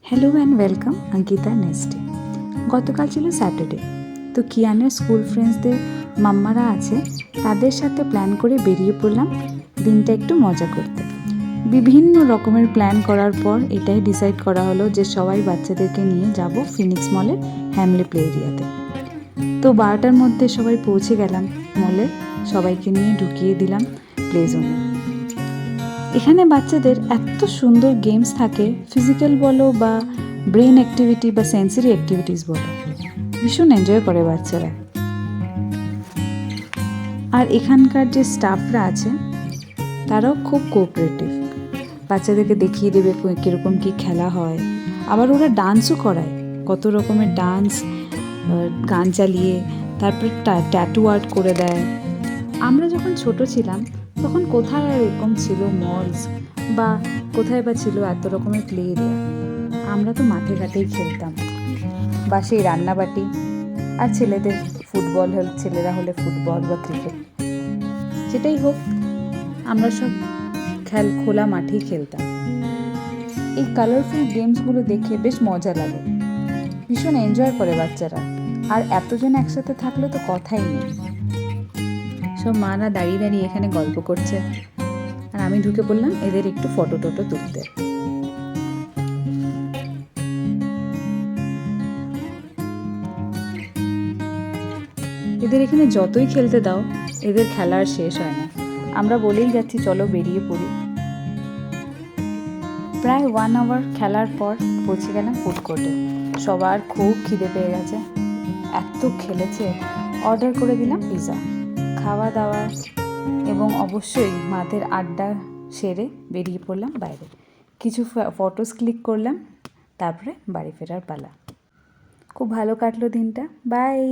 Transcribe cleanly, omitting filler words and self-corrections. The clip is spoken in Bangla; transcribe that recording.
হ্যালো অ্যান্ড ওয়েলকাম অঙ্কিতা নেস্টে। গতকাল ছিল স্যাটারডে, তো কিয়ানের স্কুল ফ্রেন্ডসদের মাম্মারা আছে, তাদের সাথে প্ল্যান করে বেরিয়ে পড়লাম দিনটা একটু মজা করতে। বিভিন্ন রকমের প্ল্যান করার পর এটাই ডিসাইড করা হলো যে সবাই বাচ্চাদেরকে নিয়ে যাব ফিনিক্স মলের হ্যামলে প্লে এরিয়াতে। তো 12টার মধ্যে সবাই পৌঁছে গেলাম মলে, সবাইকে নিয়ে ঢুকিয়ে দিলাম প্লে জোনে। এখানে বাচ্চাদের এত সুন্দর গেমস থাকে, ফিজিক্যাল বলো বা ব্রেন অ্যাক্টিভিটি বা সেন্সরি অ্যাক্টিভিটিস বলো, ভীষণ এনজয় করে বাচ্চারা। আর এখানকার যে স্টাফরা আছে তারাও খুব কোঅপারেটিভ, বাচ্চাদেরকে দেখিয়ে দেবে কীরকম কী খেলা হয়। আবার ওরা ডান্সও করায়, কত রকমের ডান্স, গান চালিয়ে তারপর ট্যাটু আর্ট করে দেয়। আমরা যখন ছোট ছিলাম তখন কোথায় আর এরকম ছিল মলস, বা কোথায় বা ছিল এত রকমের প্লে এরিয়া। আমরা তো মাঠে ঘাটেই খেলতাম, বা সেই রান্নাবাটি, আর ছেলেদের ফুটবল হলে ছেলেরা হলে ফুটবল বা ক্রিকেট, যেটাই হোক আমরা সব খোলা মাঠেই খেলতাম। এই কালারফুল গেমসগুলো দেখে বেশ মজা লাগে, ভীষণ এনজয় করে বাচ্চারা। আর এতজন একসাথে থাকলে তো কথাই নেই। সব মারা দাঁড়িয়ে দাঁড়িয়ে এখানে গল্প করছে, আর আমি ঢুকে পড়লাম এদের একটু ফটো টটো তুলতে। এদের এখানে যতই খেলতে দাও এদের খেলা আর শেষ হয় না। আমরা বলেই যাচ্ছি চলো বেরিয়ে পড়ি। প্রায় 1 আওয়ার খেলার পর পৌঁছে গেলাম ফুড কোর্টে। সবার খুব খিদে পেয়ে গেছে, এত খেলেছে। অর্ডার করে দিলাম পিৎজা। খাওয়া দাওয়া এবং অবশ্যই মাদের আড্ডা সেরে বেরিয়ে পড়লাম বাইরে, কিছু ফটোস ক্লিক করলাম, তারপরে বাড়ি ফেরার পালা। খুব ভালো কাটলো দিনটা। বাই।